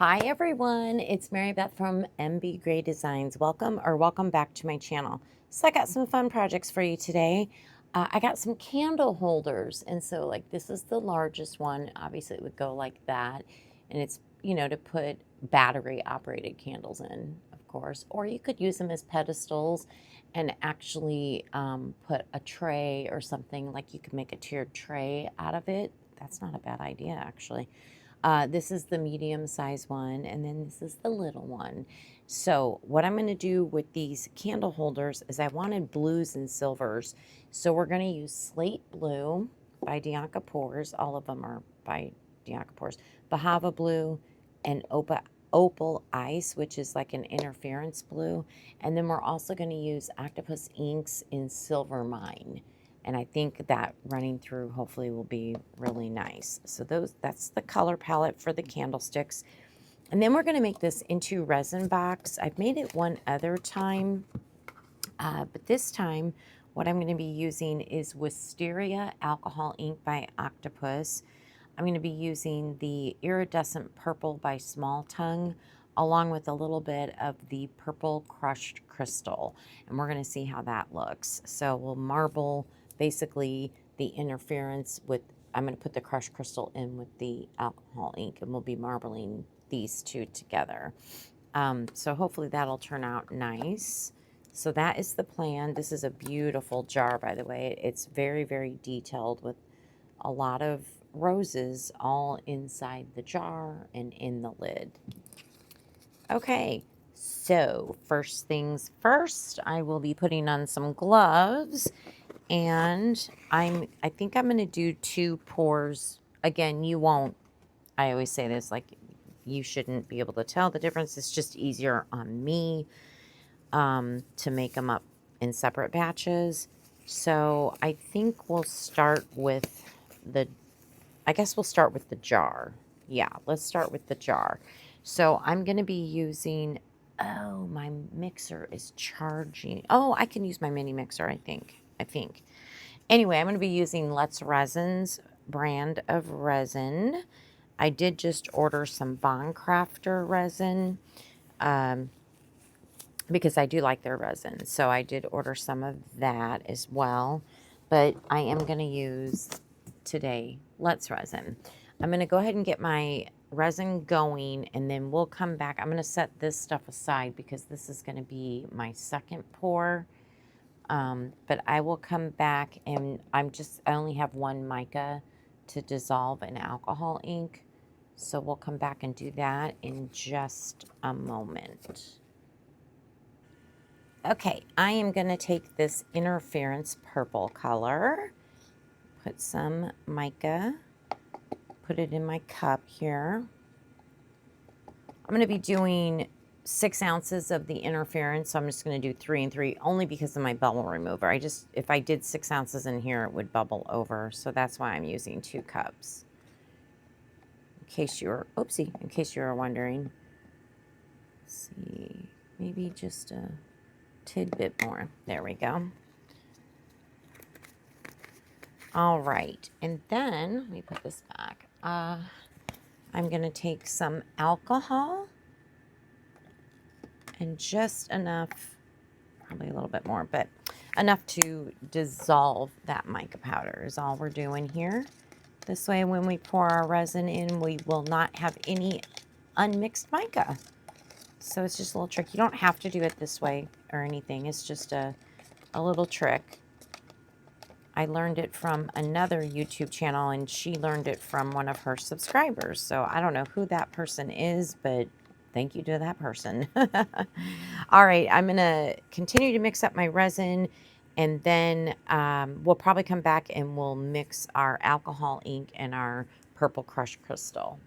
Hi everyone, it's Mary Beth from MBGray Designs. Welcome back to my channel. So I got some fun projects for you today. I got some candle holders, and so like this is the largest one. Obviously it would go like that, and it's to put battery operated candles in, of course, or you could use them as pedestals and actually put a tray or something. Like you could make a tiered tray out of it. That's not a bad idea actually. This is the medium size one, and then this is the little one. So what I'm going to do with these candle holders is I wanted blues and silvers. So we're going to use Slate Blue by Bianca Pours. All of them are by Bianca Pours. Bahava Blue and Opal Ice, which is like an interference blue. And then we're also going to use Octopus Inks in Silver Mine. And I think that running through hopefully will be really nice. So that's the color palette for the candlesticks. And then we're going to make this into resin box. I've made it one other time, but this time what I'm going to be using is Wisteria Alcohol Ink by Octopus. I'm going to be using the Iridescent Purple by Small Tongue, along with a little bit of the Purple Crushed Crystal. And we're going to see how that looks. So we'll marble basically the interference with, I'm going to put the crushed crystal in with the alcohol ink, and we'll be marbling these two together. So hopefully that'll turn out nice. So that is the plan. This is a beautiful jar, by the way. It's very, very detailed with a lot of roses all inside the jar and in the lid. Okay, so first things first, I will be putting on some gloves, and I think I'm going to do 2 pours. Again, you won't, I always say this, like you shouldn't be able to tell the difference. It's just easier on me to make them up in separate batches. So I think we'll start with I guess we'll start with the jar. Yeah, let's start with the jar. So I'm going to be using, oh, my mixer is charging. Oh, I can use my mini mixer, I think. Anyway, I'm going to be using Let's Resin's brand of resin. I did just order some Bond Crafter resin because I do like their resin. So I did order some of that as well. But I am going to use today Let's Resin. I'm going to go ahead and get my resin going, and then we'll come back. I'm going to set this stuff aside because this is going to be my second pour. But I will come back, and I only have one mica to dissolve in alcohol ink. So we'll come back and do that in just a moment. Okay, I am going to take this interference purple color, put some mica, put it in my cup here. I'm going to be doing 6 ounces of the interference, so I'm just going to do 3 and 3, only because of my bubble remover. If I did 6 ounces in here, it would bubble over, so that's why I'm using 2 cups. In case you were wondering. Let's see, maybe just a tidbit more. There we go. All right, and then let me put this back. I'm going to take some alcohol and just enough, probably a little bit more, but enough to dissolve that mica powder is all we're doing here. This way, when we pour our resin in, we will not have any unmixed mica. So it's just a little trick. You don't have to do it this way or anything. It's just a little trick. I learned it from another YouTube channel, and she learned it from one of her subscribers. So I don't know who that person is, but thank you to that person. All right, I'm going to continue to mix up my resin, and then we'll probably come back and we'll mix our alcohol ink and our purple crushed crystal.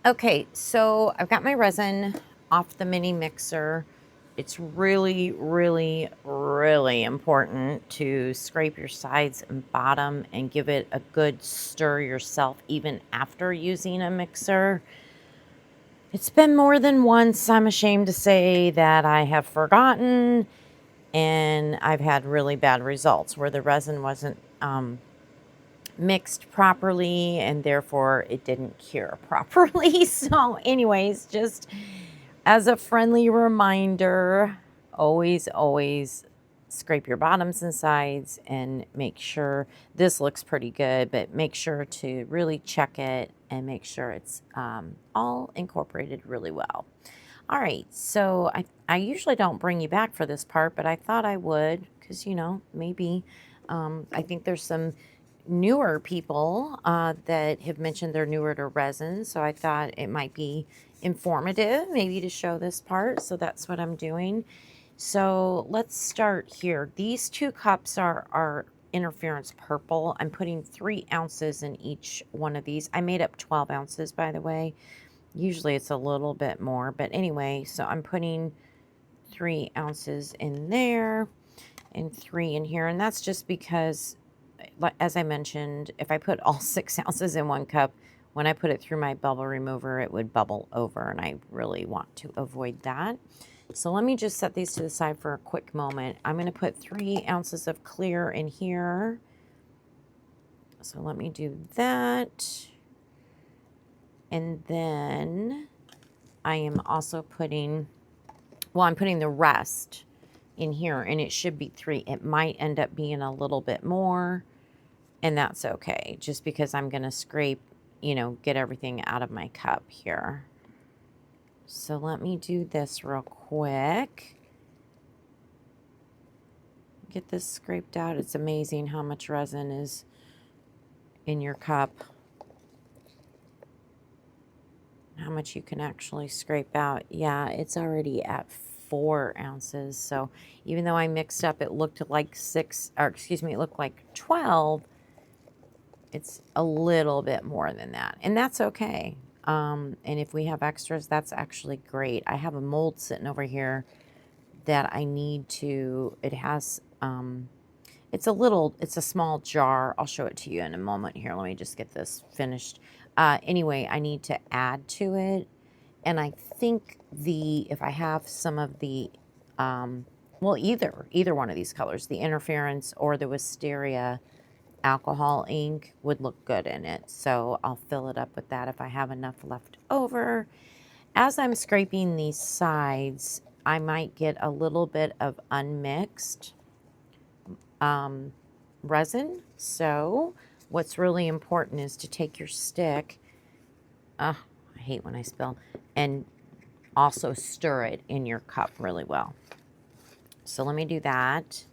Okay, so I've got my resin off the mini mixer. It's really, really, really important to scrape your sides and bottom and give it a good stir yourself, even after using a mixer. It's been more than once, I'm ashamed to say, that I have forgotten, and I've had really bad results where the resin wasn't mixed properly, and therefore it didn't cure properly. So anyways, just as a friendly reminder, always scrape your bottoms and sides and make sure this looks pretty good, but make sure to really check it and make sure it's all incorporated really well. All right, so I usually don't bring you back for this part, but I thought I would because, you know, maybe I think there's some newer people that have mentioned they're newer to resin, so I thought it might be informative maybe to show this part, so that's what I'm doing. So let's start here. These 2 cups are interference purple. I'm putting 3 ounces in each one of these. I made up 12 ounces, by the way. Usually it's a little bit more, but anyway, so I'm putting 3 ounces in there and 3 in here, and that's just because, as I mentioned, if I put all 6 ounces in 1 cup, when I put it through my bubble remover, it would bubble over, and I really want to avoid that. So let me just set these to the side for a quick moment. I'm going to put 3 ounces of clear in here. So let me do that. And then I am also putting, well, I'm putting the rest in here, and it should be 3. It might end up being a little bit more, and that's okay, just because I'm going to scrape, you know, get everything out of my cup here. So let me do this real quick. Get this scraped out. It's amazing how much resin is in your cup. How much you can actually scrape out. Yeah, it's already at 4 ounces. So even though I mixed up, it looked like 6, or excuse me, it looked like 12. It's a little bit more than that, and that's okay. And if we have extras, that's actually great. I have a mold sitting over here that I need to, it has, it's a small jar. I'll show it to you in a moment here. Let me just get this finished. Anyway, I need to add to it. And I think if I have some of the, well, either one of these colors, the interference or the wisteria alcohol ink would look good in it. So I'll fill it up with that if I have enough left over. As I'm scraping these sides, I might get a little bit of unmixed resin. So what's really important is to take your stick, I hate when I spill, and also stir it in your cup really well. So let me do that.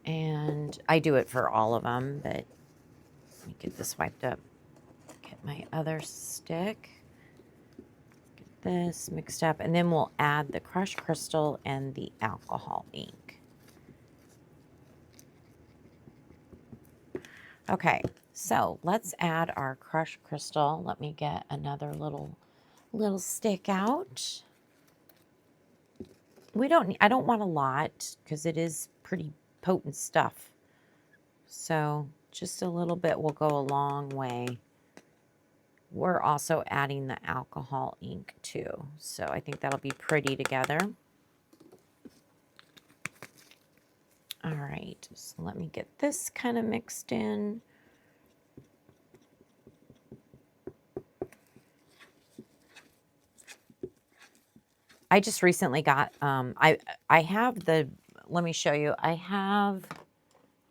And I do it for all of them, but let me get this wiped up. Get my other stick. Get this mixed up, and then we'll add the crushed crystal and the alcohol ink. Okay, so let's add our crushed crystal. Let me get another little stick out. I don't want a lot because it is pretty potent stuff. So just a little bit will go a long way. We're also adding the alcohol ink too. So I think that'll be pretty together. All right, so let me get this kind of mixed in. I just recently got, I have the, let me show you. I have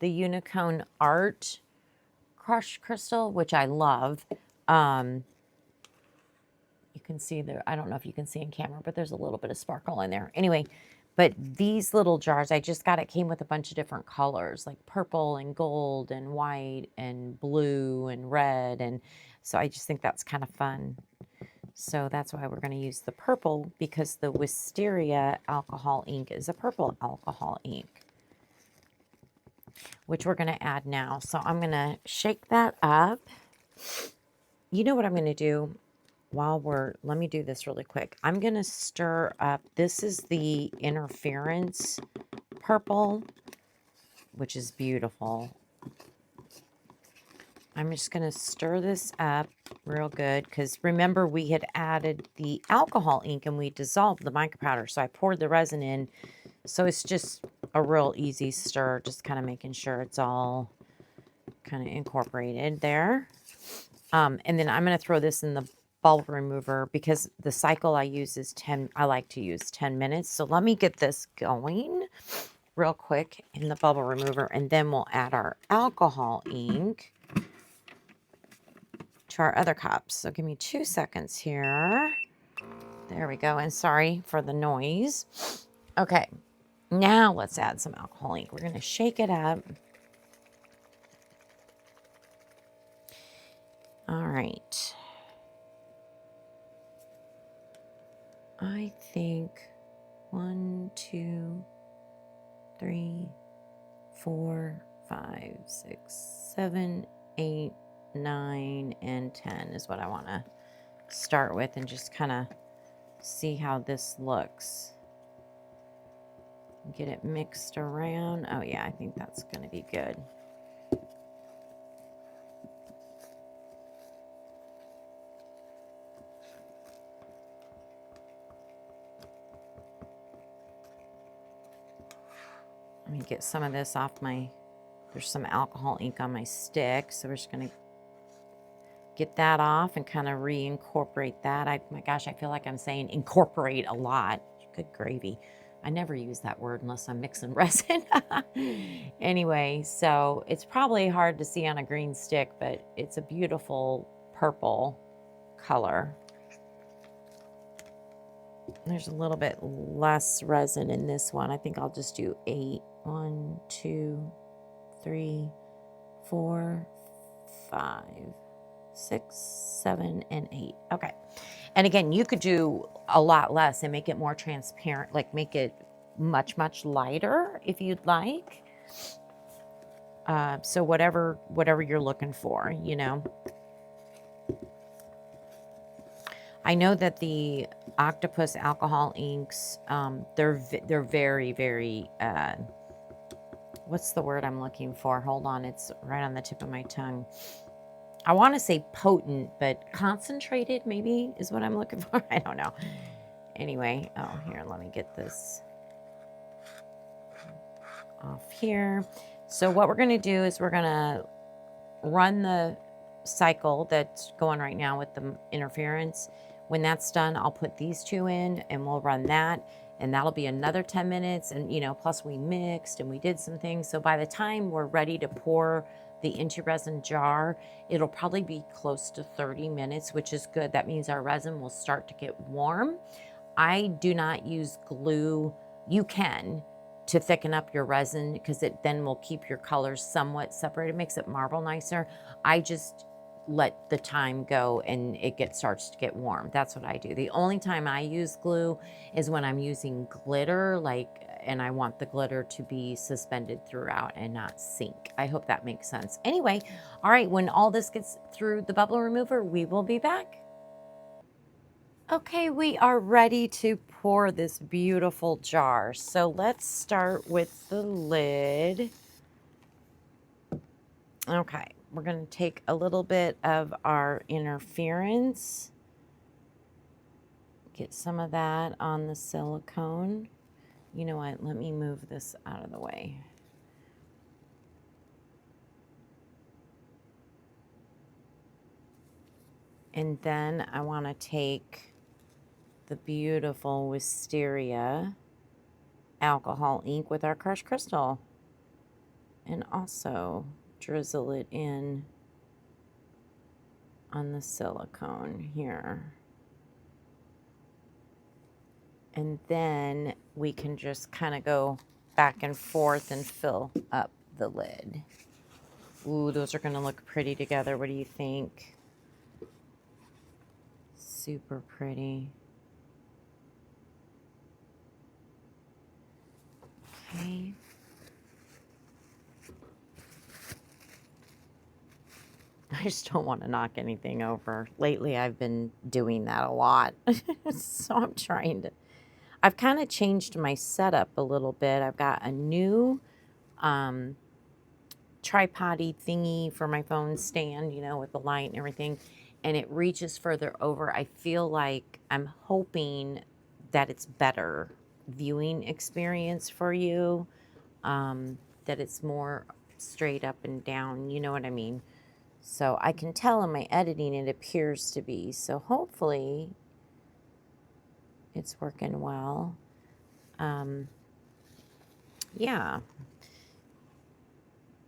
the Unicone Art crushed crystal, which I love. You can see there, I don't know if you can see in camera, but there's a little bit of sparkle in there. Anyway, but these little jars, I just got, it came with a bunch of different colors, like purple and gold and white and blue and red. And so I just think that's kind of fun. So that's why we're going to use the purple, because the wisteria alcohol ink is a purple alcohol ink, which we're going to add now. So I'm going to shake that up. You know what I'm going to do let me do this really quick. I'm going to stir up, this is the interference purple, which is beautiful. I'm just going to stir this up real good, because remember we had added the alcohol ink and we dissolved the mica powder. So I poured the resin in. So it's just a real easy stir, just kind of making sure it's all kind of incorporated there. And then I'm going to throw this in the bubble remover because the cycle I use is 10, I like to use 10 minutes. So let me get this going real quick in the bubble remover, and then we'll add our alcohol ink to our other cups. So give me 2 seconds here. There we go. And sorry for the noise. Okay, now let's add some alcohol ink. We're going to shake it up. All right. I think 1, 2, 3, 4, 5, 6, 7, 8, 9, and 10 is what I want to start with, and just kind of see how this looks. Get it mixed around. Oh yeah, I think that's going to be good. Let me get some of this off my, there's some alcohol ink on my stick, so we're just going to get that off and kind of reincorporate that. My gosh, I feel like I'm saying incorporate a lot. Good gravy. I never use that word unless I'm mixing resin. Anyway, so it's probably hard to see on a green stick, but it's a beautiful purple color. There's a little bit less resin in this one. I think I'll just do 8. 1, 2, 3, 4, 5, 6, 7, and 8. Okay. And again, you could do a lot less and make it more transparent, like make it much, much lighter if you'd like. So whatever you're looking for, you know. I know that the Octopus alcohol inks, they're very, very, what's the word I'm looking for? Hold on, it's right on the tip of my tongue. I want to say potent, but concentrated maybe is what I'm looking for. I don't know. Anyway, oh, here, let me get this off here. So what we're going to do is we're going to run the cycle that's going right now with the interference. When that's done, I'll put these 2 in and we'll run that. And that'll be another 10 minutes. And, you know, plus we mixed and we did some things. So by the time we're ready to pour the into resin jar, it'll probably be close to 30 minutes, which is good. That means our resin will start to get warm. I do not use glue. You can, to thicken up your resin, because it then will keep your colors somewhat separated. It makes it marble nicer. I just let the time go and it starts to get warm. That's what I do. The only time I use glue is when I'm using glitter, and I want the glitter to be suspended throughout and not sink. I hope that makes sense. Anyway, all right, when all this gets through the bubble remover, we will be back. Okay, we are ready to pour this beautiful jar. So let's start with the lid. Okay, we're going to take a little bit of our interference, get some of that on the silicone. You know what? Let me move this out of the way. And then I want to take the beautiful Wisteria alcohol ink with our crushed crystal and also drizzle it in on the silicone here. And then we can just kind of go back and forth and fill up the lid. Ooh, those are going to look pretty together. What do you think? Super pretty. Okay. I just don't want to knock anything over. Lately, I've been doing that a lot. So I'm trying to... I've kind of changed my setup a little bit. I've got a new tripod-y thingy for my phone stand, you know, with the light and everything. And it reaches further over. I feel like I'm hoping that it's better viewing experience for you. that it's more straight up and down, you know what I mean? So I can tell in my editing it appears to be. So hopefully it's working well. Yeah.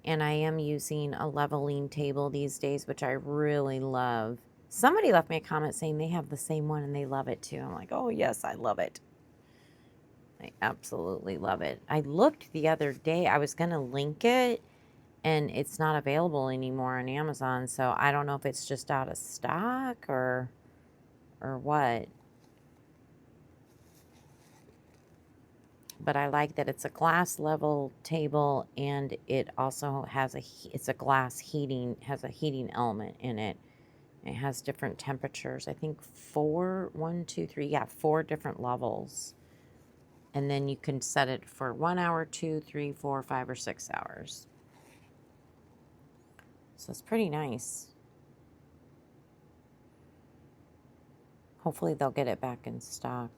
And I am using a leveling table these days, which I really love. Somebody left me a comment saying they have the same one and they love it too. I'm like, oh yes, I love it. I absolutely love it. I looked the other day, I was going to link it, and it's not available anymore on Amazon. So I don't know if it's just out of stock or what. But I like that it's a glass level table, and it also has it's a glass heating, has a heating element in it. It has different temperatures. I think 4 different levels. And then you can set it for 1 hour, 2, 3, 4, 5, or 6 hours. So it's pretty nice. Hopefully they'll get it back in stock.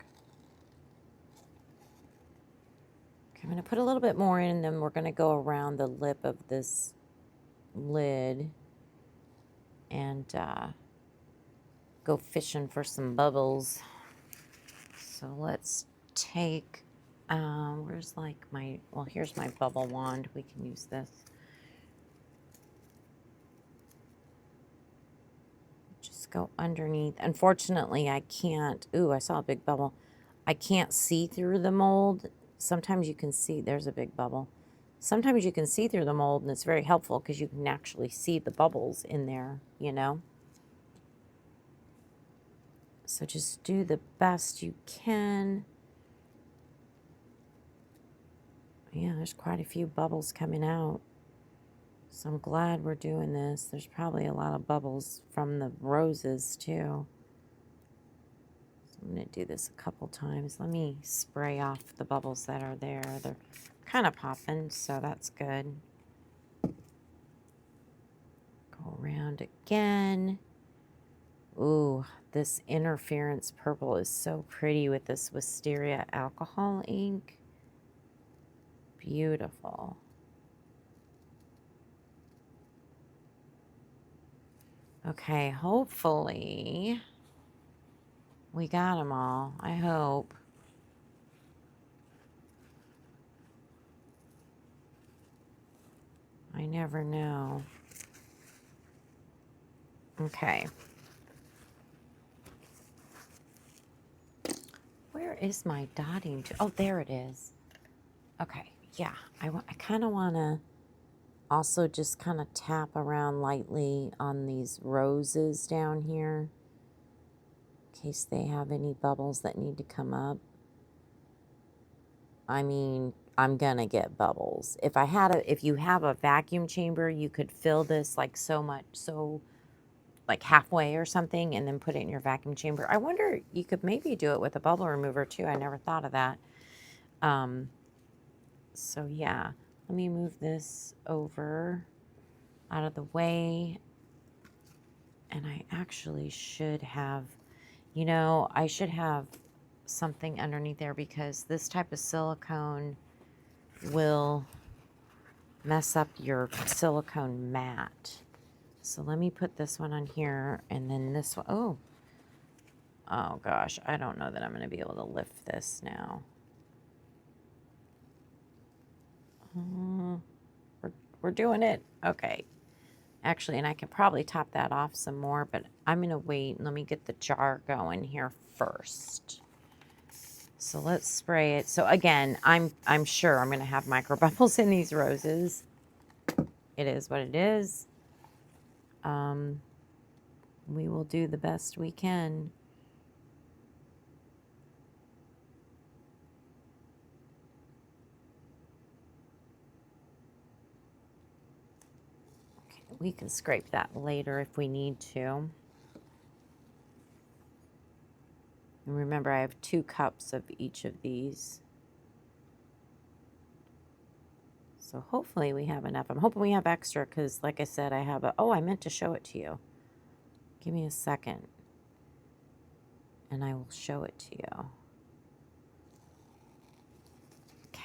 Okay, I'm going to put a little bit more in, and then we're going to go around the lip of this lid and go fishing for some bubbles. So let's take, where's like my, well, here's my bubble wand. We can use this. Just go underneath. Unfortunately, I can't, ooh, I saw a big bubble. I can't see through the mold. Sometimes you can see, there's a big bubble. Sometimes you can see through the mold, and it's very helpful because you can actually see the bubbles in there, you know? So just do the best you can. Yeah, there's quite a few bubbles coming out. So I'm glad we're doing this. There's probably a lot of bubbles from the roses too. So I'm going to do this a couple times. Let me spray off the bubbles that are there. They're kind of popping, so that's good. Go around again. Ooh, this interference purple is so pretty with this wisteria alcohol ink. Beautiful. Okay, hopefully we got them all. I hope. I never know. Okay. Where is my dotting? Oh, there it is. Okay, yeah. I kind of want to also just kind of tap around lightly on these roses down here in case they have any bubbles that need to come up. I mean, I'm gonna get bubbles. If you have a vacuum chamber, you could fill this like like halfway or something, and then put it in your vacuum chamber. I wonder, you could maybe do it with a bubble remover too. I never thought of that. So yeah, let me move this over out of the way. And I actually should have, I should have something underneath there, because this type of silicone will mess up your silicone mat. So let me put this one on here, and then this one. Oh gosh, I don't know that I'm going to be able to lift this now. We're doing it. Okay. Actually, and I can probably top that off some more, but I'm going to wait. Let me get the jar going here first. So let's spray it. So again, I'm sure I'm going to have micro bubbles in these roses. It is what it is. We will do the best we can. Okay, we can scrape that later if we need to. And remember, I have 2 cups of each of these. So hopefully we have enough. I'm hoping we have extra, because like I said, I have I meant to show it to you. Give me a second, and I will show it to you.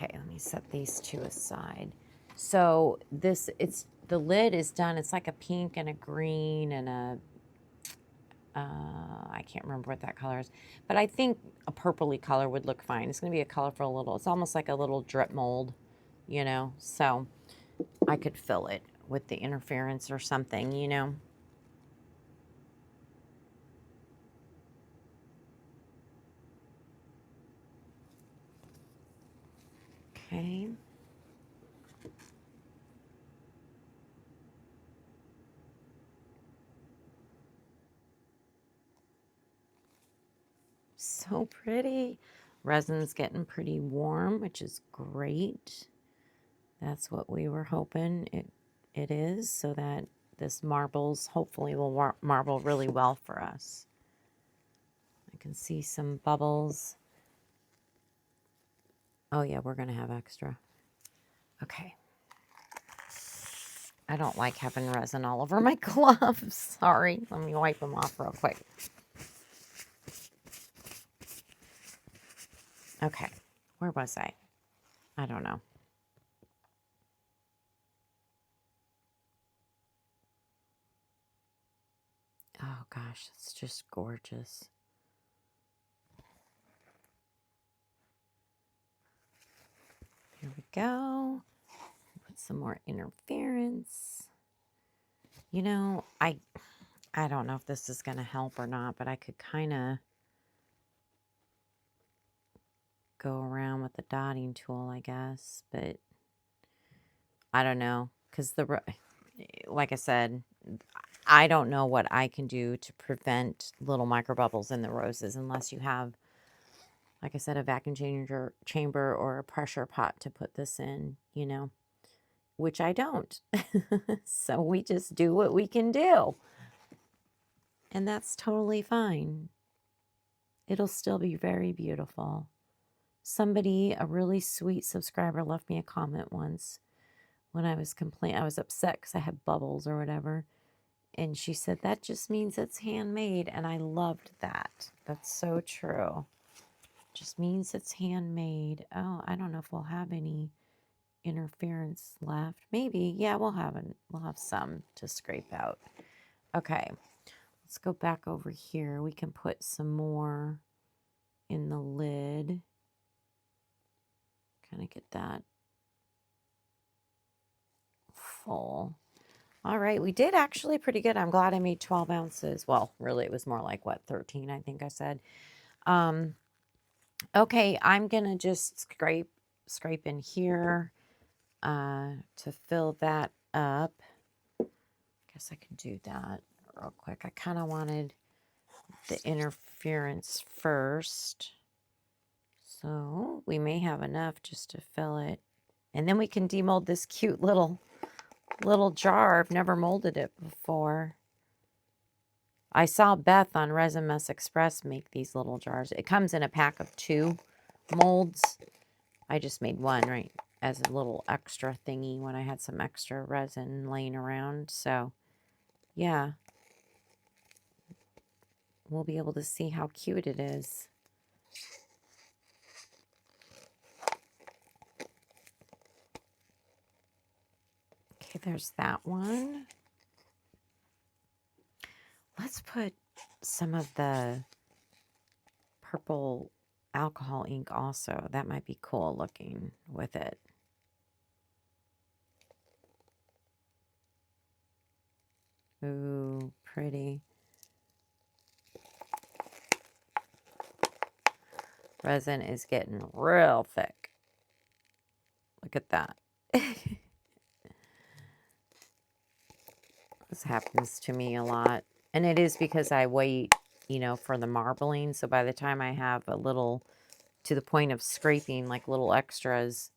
Okay, let me set these two aside. So the lid is done. It's like a pink and a green and a, I can't remember what that color is, but I think a purpley color would look fine. It's going to be a colorful little, it's almost like a little drip mold, you know, so I could fill it with the interference or something, you know. Okay. So pretty. Resin's getting pretty warm, which is great. That's what we were hoping it is, so that this marbles hopefully will marble really well for us. I can see some bubbles. Oh yeah, we're gonna have extra. Okay. I don't like having resin all over my gloves. Sorry. Let me wipe them off real quick. Okay. Where was I? I don't know. Oh gosh, it's just gorgeous. Here we go. Put some more interference. You know, I don't know if this is going to help or not, but I could kind of go around with the dotting tool, I guess, but I don't know, because like I said, I don't know what I can do to prevent little micro bubbles in the roses unless you have, like I said, a vacuum chamber or a pressure pot to put this in, you know, which I don't. So we just do what we can do. And that's totally fine. It'll still be very beautiful. Somebody, a really sweet subscriber, left me a comment once when I was I was upset because I had bubbles or whatever. And she said, that just means it's handmade. And I loved that. That's so true. Just means it's handmade. Oh, I don't know if we'll have any interference left. Maybe. Yeah, we'll have some to scrape out. Okay. Let's go back over here. We can put some more in the lid. Kind of get that full. All right, we did actually pretty good. I'm glad I made 12 ounces. Well, really, it was more like, what, 13, I think I said. Okay, I'm going to just scrape in here to fill that up. Guess I can do that real quick. I kind of wanted the interference first. So we may have enough just to fill it. And then we can demold this cute little jar. I've never molded it before. I saw Beth on Resin Mess Express make these little jars. It comes in a pack of 2 molds. I just made one, right, as a little extra thingy when I had some extra resin laying around. So, yeah. We'll be able to see how cute it is. Okay, there's that one. Let's put some of the purple alcohol ink also. That might be cool looking with it. Ooh, pretty. Resin is getting real thick. Look at that. This happens to me a lot. And it is because I wait, you know, for the marbling. So by the time I have a little, to the point of scraping, like little extras,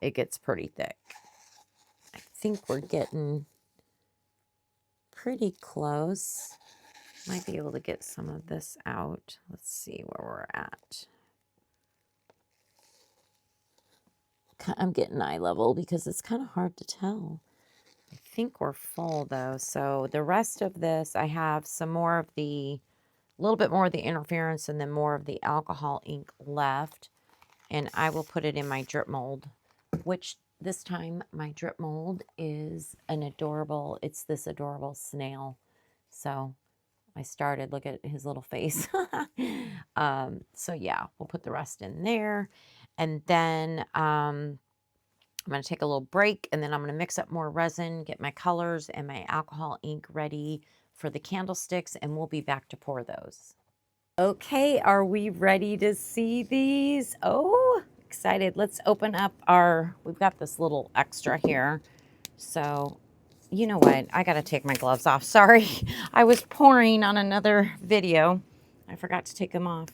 it gets pretty thick. I think we're getting pretty close. Might be able to get some of this out. Let's see where we're at. I'm getting eye level because it's kind of hard to tell. I think we're full though. So the rest of this, I have some more of the, a little bit more of the interference and then more of the alcohol ink left. and I will put it in my drip mold, which this time my drip mold is it's this adorable snail. So I started, look at his little face. So yeah, we'll put the rest in there. And then I'm going to take a little break, and then I'm going to mix up more resin, get my colors and my alcohol ink ready for the candlesticks, and we'll be back to pour those. Okay, are we ready to see these? Oh, excited. Let's open up we've got this little extra here. So, you know what? I got to take my gloves off. Sorry. I was pouring on another video. I forgot to take them off.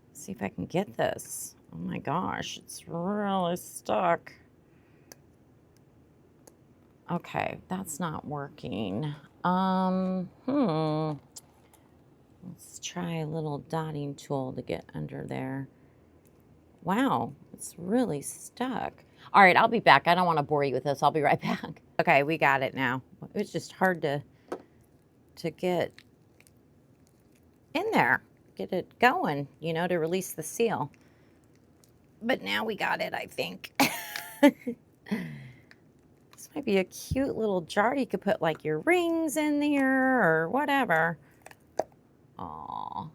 Let's see if I can get this. Oh my gosh, it's really stuck. Okay, that's not working. Let's try a little dotting tool to get under there. Wow, it's really stuck. All right, I'll be back. I don't want to bore you with this. I'll be right back. Okay, we got it now. It was just hard to get in there, get it going, you know, to release the seal. But now we got it, I think. This might be a cute little jar. You could put like your rings in there or whatever. Aw.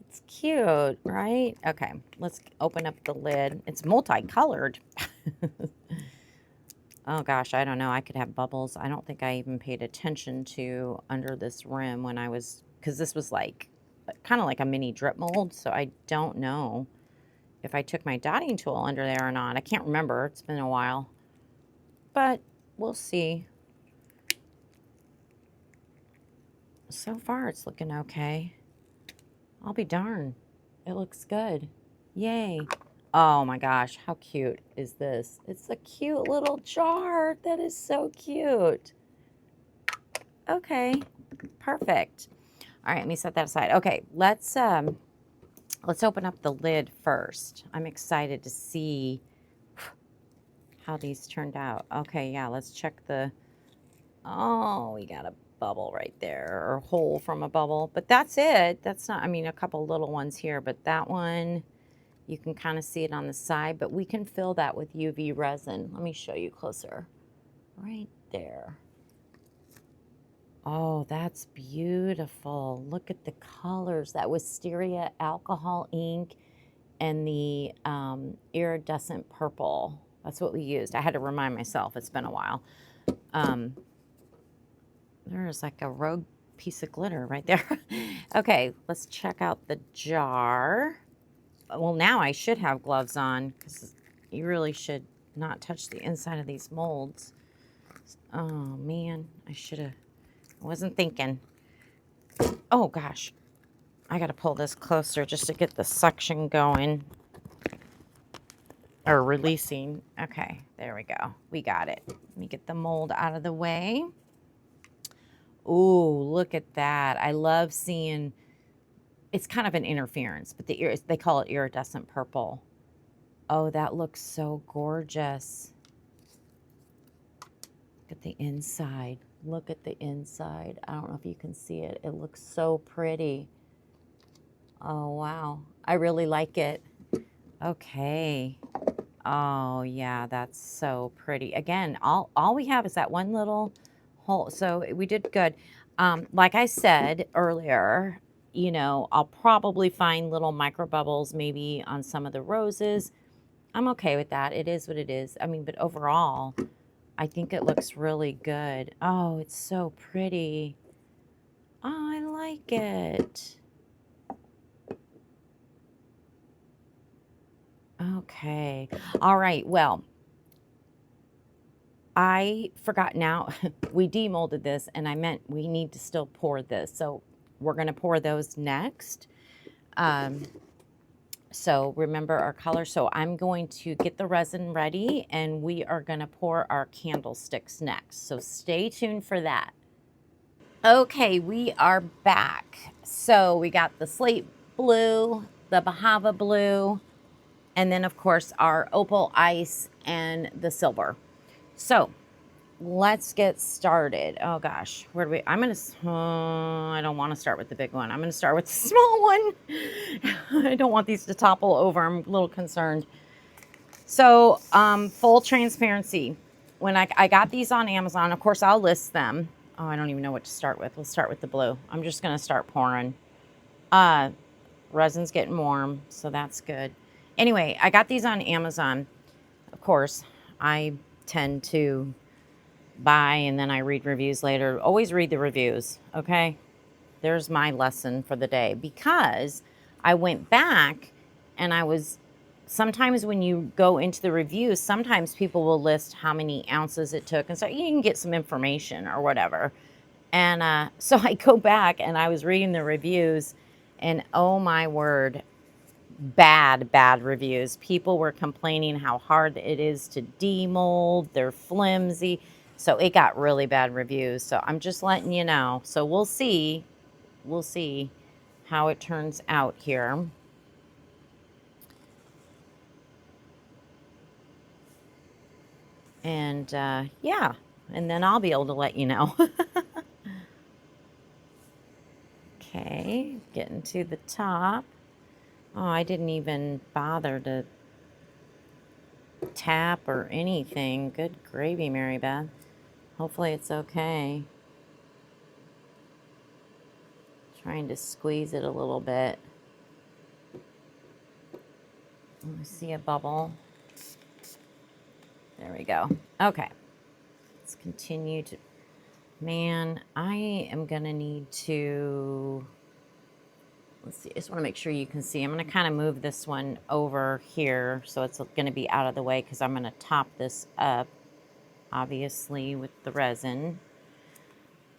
It's cute, right? Okay, let's open up the lid. It's multicolored. Oh gosh, I don't know. I could have bubbles. I don't think I even paid attention to under this rim when I was, because this was like kind of like a mini drip mold. So I don't know if I took my dotting tool under there or not. I can't remember. It's been a while, but we'll see. So far, it's looking okay. I'll be darned. It looks good. Yay. Oh my gosh, how cute is this? It's a cute little jar. That is so cute. Okay, perfect. All right, let me set that aside. Okay, let's open up the lid first. I'm excited to see how these turned out. Okay, yeah, let's check oh, we got a bubble right there, or a hole from a bubble, but that's it. That's not, I mean, a couple little ones here, but that one, you can kind of see it on the side, but we can fill that with UV resin. Let me show you closer. Right there. Oh, that's beautiful. Look at the colors. That wisteria alcohol ink and the iridescent purple. That's what we used. I had to remind myself. It's been a while. There's like a rogue piece of glitter right there. Okay, let's check out the jar. Well, now I should have gloves on because you really should not touch the inside of these molds. Oh man, I wasn't thinking. Oh gosh, I gotta pull this closer just to get the suction going. Or releasing. Okay, there we go. We got it. Let me get the mold out of the way. Ooh, look at that. I love seeing, it's kind of an interference, but they call it iridescent purple. Oh, that looks so gorgeous. Look at the inside. Look at the inside. I don't know if you can see it. It looks so pretty. Oh, wow. I really like it. Okay. Oh, yeah, that's so pretty. Again, all we have is that one little hole. So we did good. Like I said earlier, you know, I'll probably find little micro bubbles maybe on some of the roses. I'm okay with that. It is what it is. I mean, but overall, I think it looks really good. Oh, it's so pretty. Oh, I like it. Okay. All right. Well, I forgot now. We demolded this, and I meant we need to still pour this. So we're going to pour those next. So remember our color. So I'm going to get the resin ready, and we are going to pour our candlesticks next. So stay tuned for that. Okay, we are back. So we got the slate blue, the Bahava blue, and then of course our opal ice and the silver. So let's get started. Oh gosh, where do we, I don't want to start with the big one. I'm going to start with the small one. I don't want these to topple over. I'm a little concerned. So, full transparency. When I got these on Amazon, of course, I'll list them. Oh, I don't even know what to start with. Let's start with the blue. I'm just going to start pouring. Resin's getting warm, so that's good. Anyway, I got these on Amazon. Of course, I tend to buy and then I read reviews later. Always read the reviews, okay? There's my lesson for the day, because I went back and sometimes when you go into the reviews, sometimes people will list how many ounces it took, and so you can get some information or whatever. And so I go back and I was reading the reviews, and oh my word, bad reviews. People were complaining how hard it is to demold. They're flimsy. So it got really bad reviews. So I'm just letting you know. So we'll see. We'll see how it turns out here. And yeah, and then I'll be able to let you know. Okay, getting to the top. Oh, I didn't even bother to tap or anything. Good gravy, Mary Beth. Hopefully it's okay. Trying to squeeze it a little bit. I see a bubble. There we go. Okay. Let's continue to... Man, I am going to need to... Let's see. I just want to make sure you can see. I'm going to kind of move this one over here so it's going to be out of the way, because I'm going to top this up, obviously, with the resin.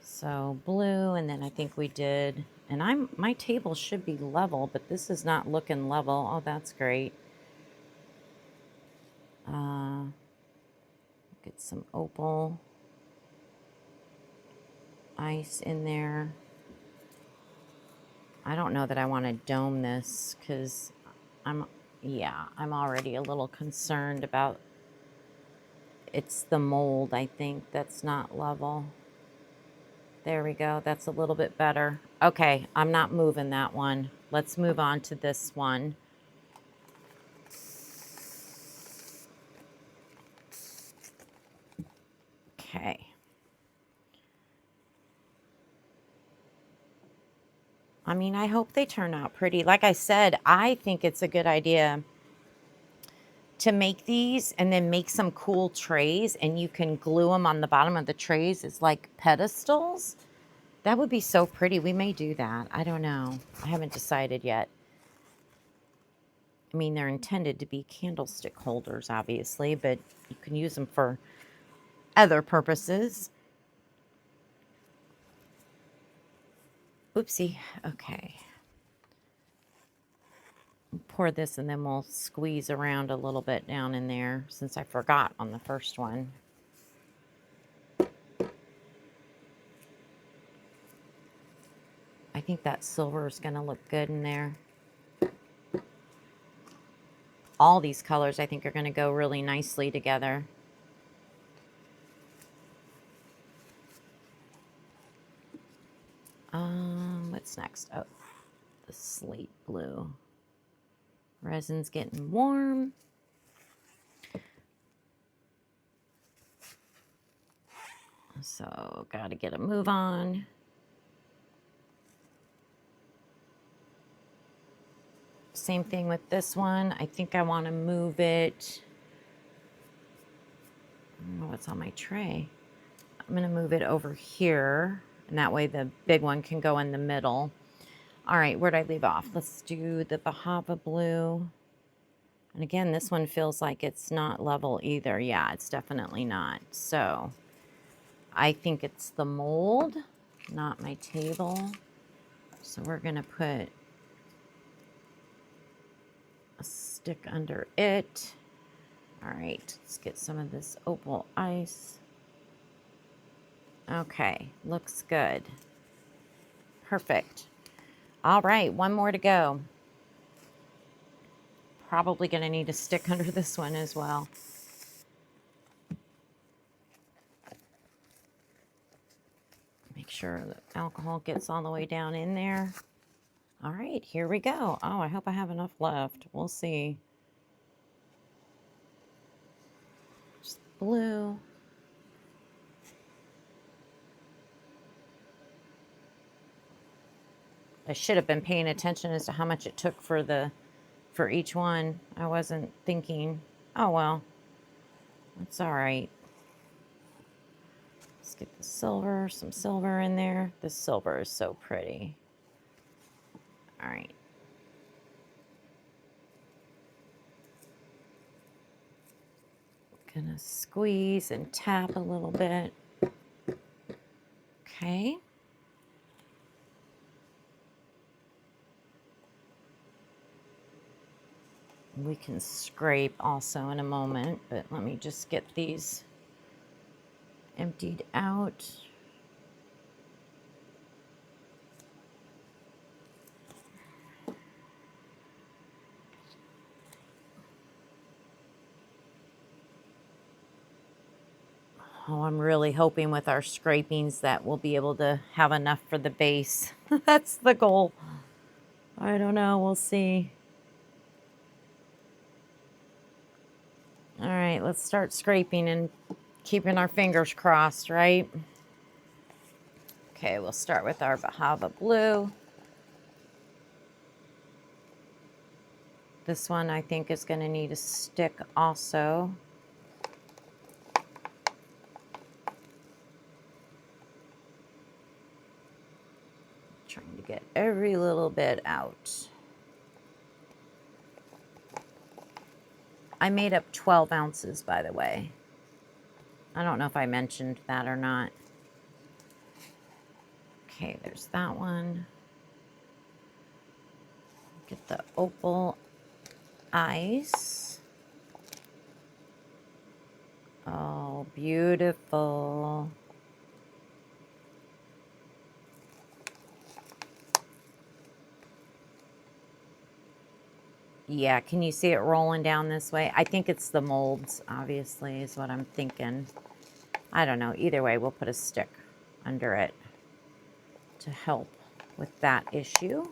So blue, and then I think we did... And my table should be level, but this is not looking level. Oh, that's great. Get some opal ice in there. I don't know that I want to dome this, because I'm already a little concerned about, it's the mold, I think, that's not level. There we go. That's a little bit better. Okay, I'm not moving that one. Let's move on to this one. Okay. I mean, I hope they turn out pretty. Like I said, I think it's a good idea to make these and then make some cool trays, and you can glue them on the bottom of the trays as like pedestals. That would be so pretty. We may do that. I don't know. I haven't decided yet. I mean, they're intended to be candlestick holders, obviously, but you can use them for other purposes. Oopsie. Okay. Pour this, and then we'll squeeze around a little bit down in there, since I forgot on the first one. I think that silver is going to look good in there. All these colors, I think, are going to go really nicely together. What's next? Oh, the slate blue. Resin's getting warm. So, got to get a move on. Same thing with this one. I think I want to move it. I don't know what's on my tray. I'm going to move it over here, and that way the big one can go in the middle. All right, where'd I leave off? Let's do the Bahava blue. And again, this one feels like it's not level either. Yeah, it's definitely not. So I think it's the mold, not my table. So we're going to put a stick under it. All right, let's get some of this opal ice. Okay, looks good. Perfect. All right, one more to go. Probably going to need a stick under this one as well. sure the alcohol gets all the way down in there. All right, here we go. Oh, I hope I have enough left. We'll see. Just blue. I should have been paying attention as to how much it took for each one. I wasn't thinking. Oh well, that's all right. Let's get the silver, some silver in there. This silver is so pretty. All right. Gonna squeeze and tap a little bit. Okay. We can scrape also in a moment, but let me just get these emptied out. Oh, I'm really hoping with our scrapings that we'll be able to have enough for the base. That's the goal. I don't know, we'll see. All right, let's start scraping and keeping our fingers crossed, right? Okay, we'll start with our Bahava blue. This one I think is going to need a stick also. Trying to get every little bit out. I made up 12 ounces, by the way. I don't know if I mentioned that or not. Okay, there's that one. Get the opal ice. Oh, beautiful. Yeah, can you see it rolling down this way? I think it's the molds, obviously, is what I'm thinking. I don't know. Either way, we'll put a stick under it to help with that issue.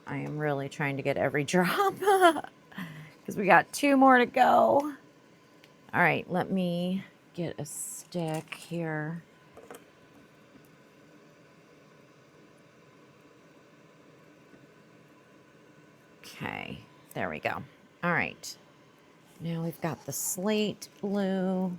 I am really trying to get every drop because we got 2 more to go. All right, let me get a stick here. Okay, there we go. All right, now we've got the slate blue.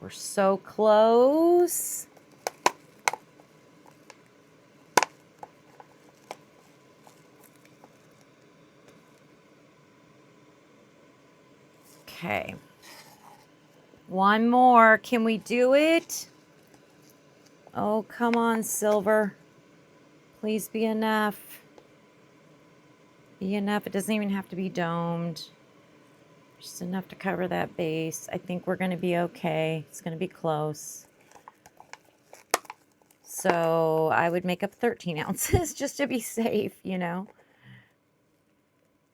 We're so close. Okay. One more. Can we do it? Oh, come on, silver. Please be enough. Be enough. It doesn't even have to be domed. Just enough to cover that base. I think we're going to be okay. It's going to be close. So I would make up 13 ounces just to be safe, you know.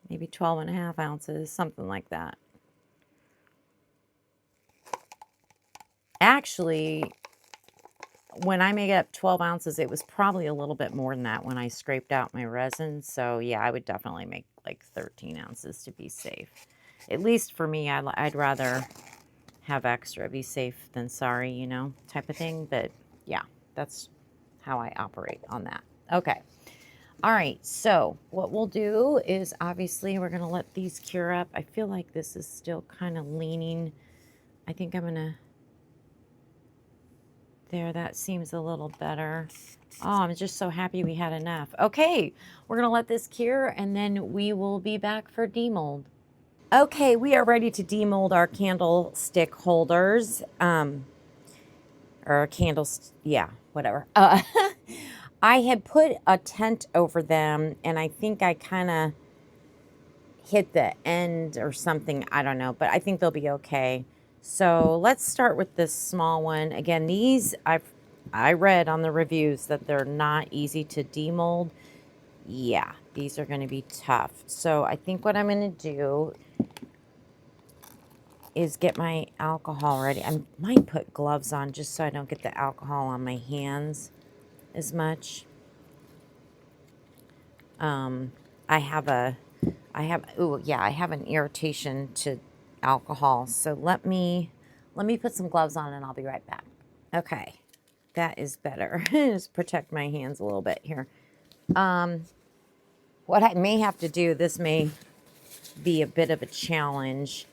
Maybe 12.5 ounces, something like that. Actually, when I made up 12 ounces, it was probably a little bit more than that when I scraped out my resin. So yeah, I would definitely make like 13 ounces to be safe. At least for me, I'd rather have extra, be safe than sorry, you know, type of thing. But yeah, that's how I operate on that. Okay. All right. So what we'll do is obviously we're going to let these cure up. I feel like this is still kind of leaning. I think I'm going to... There, that seems a little better. Oh, I'm just so happy we had enough. Okay, we're going to let this cure, and then we will be back for demold. Okay, we are ready to demold our candlestick holders. Or candles, yeah, whatever. I had put a tent over them, and I think I kind of hit the end or something. I don't know, but I think they'll be okay. So let's start with this small one. Again, these I read on the reviews that they're not easy to demold. Yeah, these are going to be tough. So I think what I'm going to do is get my alcohol ready. I might put gloves on just so I don't get the alcohol on my hands as much. I have an irritation to alcohol. So let me put some gloves on and I'll be right back. Okay, that is better. Just protect my hands a little bit here. What I may have to do, this may be a bit of a challenge.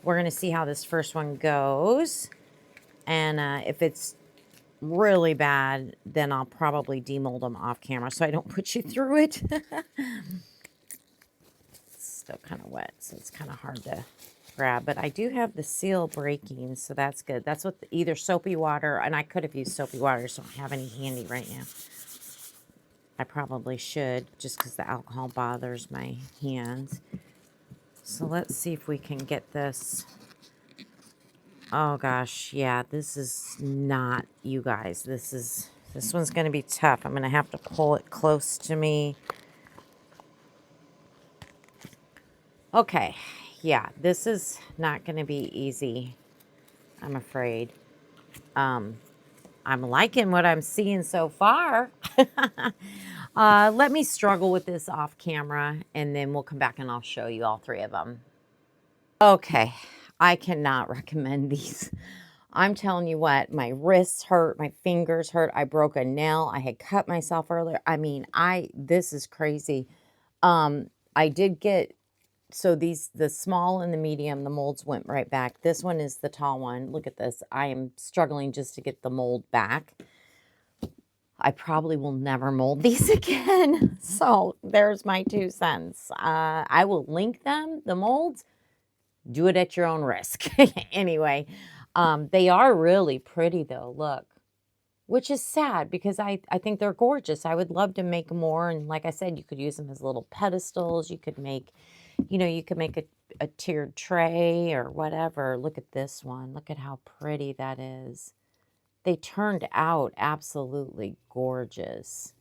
We're going to see how this first one goes. And if it's really bad, then I'll probably demold them off camera so I don't put you through it. It's still kind of wet, so it's kind of hard to grab. But I do have the seal breaking, so that's good. That's with either soapy water, and I could have used soapy water, so I don't have any handy right now. I probably should, just because the alcohol bothers my hands. So let's see if we can get this. Oh gosh, yeah, this is not, you guys. This one's going to be tough. I'm going to have to pull it close to me. Okay, yeah, this is not going to be easy, I'm afraid. I'm liking what I'm seeing so far. Let me struggle with this off camera, and then we'll come back and I'll show you all three of them. Okay, I cannot recommend these. I'm telling you what, my wrists hurt, my fingers hurt. I broke a nail. I had cut myself earlier. I mean, this is crazy. I did get, so the small and the medium, the molds went right back. This one is the tall one. Look at this. I am struggling just to get the mold back. I probably will never mold these again. So there's my 2 cents. I will link them, the molds. Do it at your own risk. Anyway, they are really pretty though, look. Which is sad because I think they're gorgeous. I would love to make more. And like I said, you could use them as little pedestals. You could make, you could make a tiered tray or whatever. Look at this one. Look at how pretty that is. They turned out absolutely gorgeous.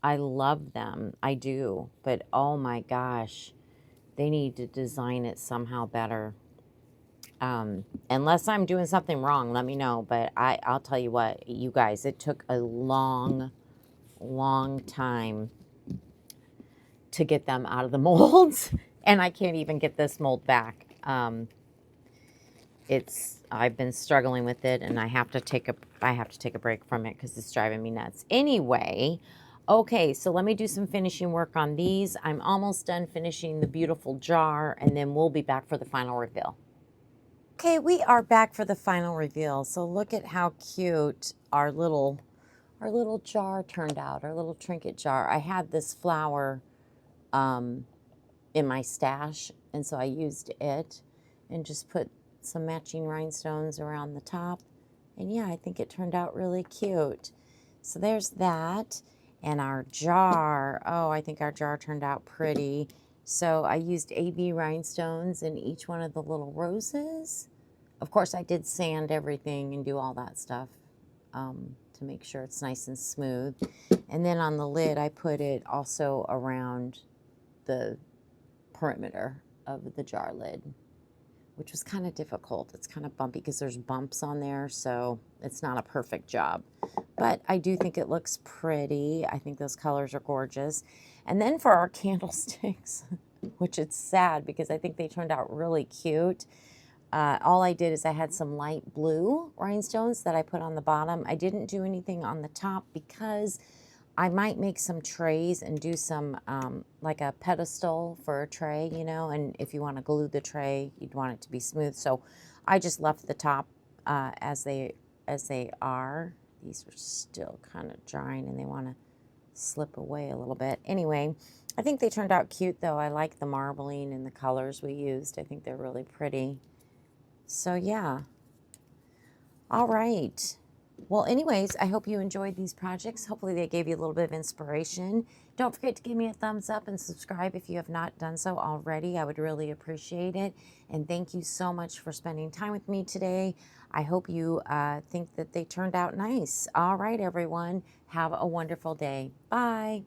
I love them. I do. But oh my gosh, they need to design it somehow better. Unless I'm doing something wrong, let me know. But I'll tell you what, you guys, it took a long, long time to get them out of the molds. And I can't even get this mold back. I've been struggling with it, and I have to take a break from it because it's driving me nuts. Anyway, okay, so let me do some finishing work on these. I'm almost done finishing the beautiful jar, and then we'll be back for the final reveal. Okay, we are back for the final reveal. So look at how cute our little jar turned out, our little trinket jar. I had this flower in my stash, and so I used it and just put some matching rhinestones around the top. And yeah, I think it turned out really cute. So there's that. And our jar, oh, I think our jar turned out pretty. So I used AB rhinestones in each one of the little roses. Of course, I did sand everything and do all that stuff to make sure it's nice and smooth. And then on the lid, I put it also around the perimeter of the jar lid, which was kind of difficult. It's kind of bumpy because there's bumps on there, so it's not a perfect job. But I do think it looks pretty. I think those colors are gorgeous. And then for our candlesticks, which it's sad because I think they turned out really cute. All I did is I had some light blue rhinestones that I put on the bottom. I didn't do anything on the top because I might make some trays and do some like a pedestal for a tray, and if you want to glue the tray, you'd want it to be smooth. So I just left the top as they are. These are still kind of drying and they want to slip away a little bit. Anyway, I think they turned out cute though. I like the marbling and the colors we used. I think they're really pretty. So yeah. All right. Well, anyways, I hope you enjoyed these projects. Hopefully they gave you a little bit of inspiration. Don't forget to give me a thumbs up and subscribe if you have not done so already. I would really appreciate it. And thank you so much for spending time with me today. I hope you think that they turned out nice. All right, everyone. Have a wonderful day. Bye.